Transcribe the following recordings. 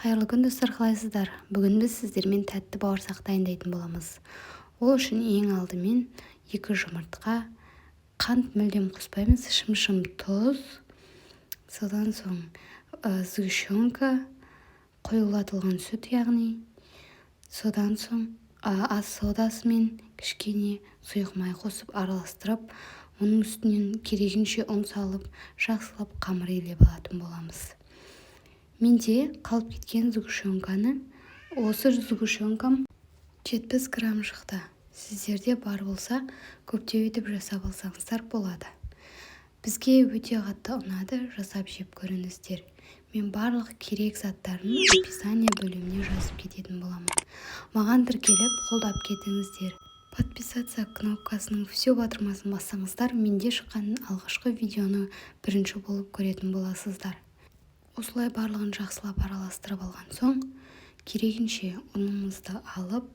Қайырлы күн достар, қалайсыздар? Бүгін біз сіздермен тәтті бауырсақ дайындайтын боламыз. Ол үшін ең алдымен 2 жұмыртқа, қант мүлдем қоспаймыз, шым тұз, содан соң сгущенка, қоюлатылған сүт яғни, содан соң ас содасы мен кішкене сұйық май қосып араластырып, оның үстінен керегінше ұн салып, жақсылап қамыр илеп алатын боламыз. Менде қалып кеткен сгущенканы, осы сгущенкам 70 грамм шықты. Сіздерде бар болса, көптеу етіп жасап алсаңыздар болады. Бізге өте қатты ұнады, жасап жеп көріңіздер. Мен барлық керек заттарын описание бөліміне жазып кететін боламын. Маған тіркеліп, қолдап кетіңіздер. Подписаться кнопкасының все батырмасын бассаңыздар, менде шыққан алғашқы видеоны бірінші болып көретін боласыздар. Осылай барлығын жақсылап араластырып алған соң, керегінше ұнымызды алып,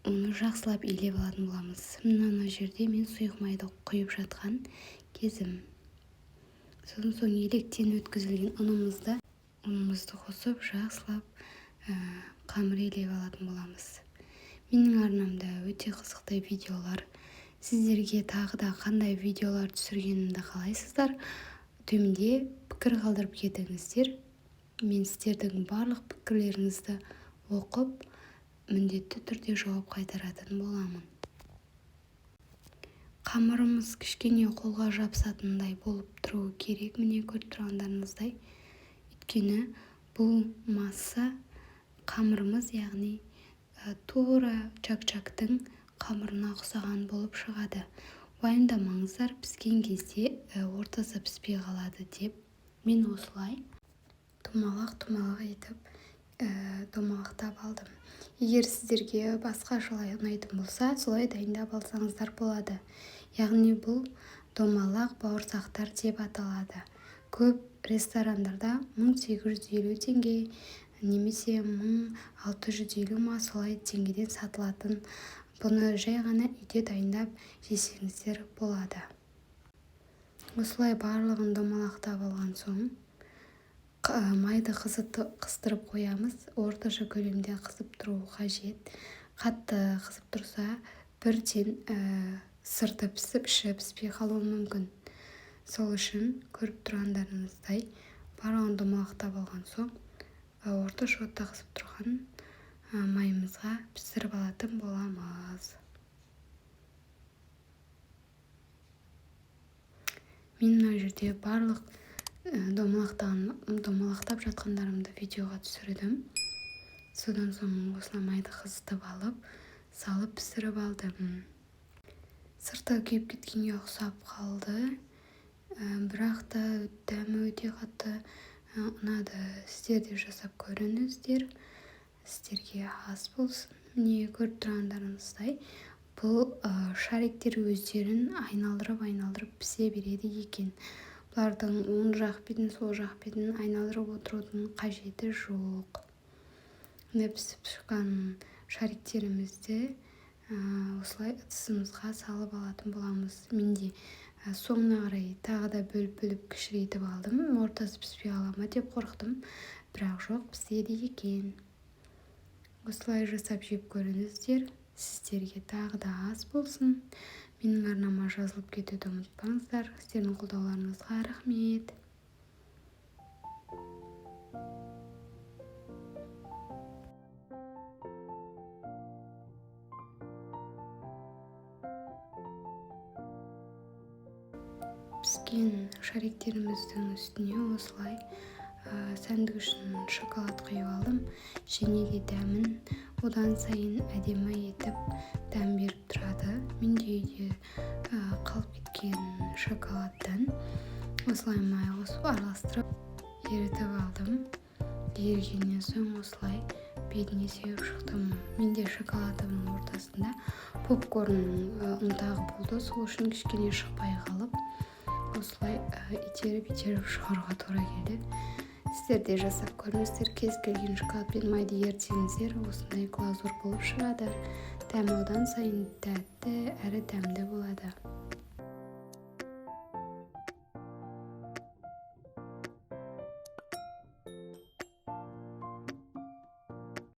оны жақсылап илеп алатын боламыз. Мына жерде мен сұйық майды құйып жатқан кезім. Содан соң електен өткізілген ұнымызды қосып, жақсылап қамыр илеп алатын боламыз. Менің арнамда өте қызықты видеолар. Сіздерге тағы да қандай видеолар түсіргенімді қалайсыздар? Төменде пікір қалдырып кетіңіздер. Мен сіздердің барлық пікірлеріңізді оқып, міндетті түрде жауап қайтаратын боламын. Қамырымыз кішкене қолға жабысатындай болып тұруы керек, міне көріп тұрғандарыңыздай. Өйткені бұл масса қамырымыз, яғни тура чак-чактың қамырына ұқсаған болып шығады. Уайымдамаңыздар, піскен кезде ортасы піспей қалады деп. Мен осылай томалақ етіп домалақтап алдым. Егер сіздерге басқашалай ұнайтын болса, солай дайындап алсаңыздар болады. Яғни бұл домалақ бауырсақтар деп аталады. Көп ресторандарда 1850 теңге немесе 1650 ма солай теңгеден сатылатын. Бұны жай ғана үйде дайындап жесеңіздер болады. Осылай барлығын домалақтап алған соң, майды қыздырып қоямыз. Орташа көлемде қызып тұру қажет. Қатты қызып тұрса, бірден сырты пісіп, іші піспей қалуы мүмкін. Сол үшін көріп тұрғандарыңыздай барлығын домалақтап алған соң, орташа отта қызып тұрған майымызға пісіріп алатын боламыз. Мен мына жерде барлық домалақтап жатқандарымды видеоға түсірдім. Содан соң осылай майды қызытып алып, салып пісіріп алдым. Сырты күйіп кеткенге ұқсап қалды, бірақ та дәмі өте қатты ұнады. Сіздер де жасап көріңіздер. Сіздерге ас болсын. Міне көріп тұрғандарыңыздай, бұл шариктер өздерін айналдырып пісе береді екен. Бұлардың оң жақ бетін, сол жақ бетін айналдырып отырудың қажеті жоқ. Пісіп шыққан шариктерімізді осылай ыдысымызға салып алатын боламыз. Менде соңына қарай тағы да бөліп кішірейтіп алдым. Ортасы піспей қала ма деп қорықтым, бірақ жоқ, піседі екен. Осылай жасап жеп көріңіздер. Сіздерге тағы да ас болсын. Менің арнама жазылып кетуді ұмытпаңыздар. Сіздердің қолдауларыңызға рахмет. Піскен шариктеріміздің үстіне осылай сәндік үшін шоколад құйып алдым. Және де дәмін одан сайын әдемі етіп дәм беріп тұрады. Менде үйде қалып кеткен шоколадтан осылай май қосып араластырып ерітіп алдым. Ерігеннен соң осылай бетіне сеуіп шықтым. Менде шоколадымның ортасында попкорнның ұнтағы болды. Сол үшін кішкене шықпай қалып, осылай итеріп шығаруға тура келді. Сіздер де жасап көріңіздер. Кез келген шоколад пен майды ерітсеңіздер, осындай глазур болып шығады. Дәмі одан сайын тәтті әрі дәмді болады.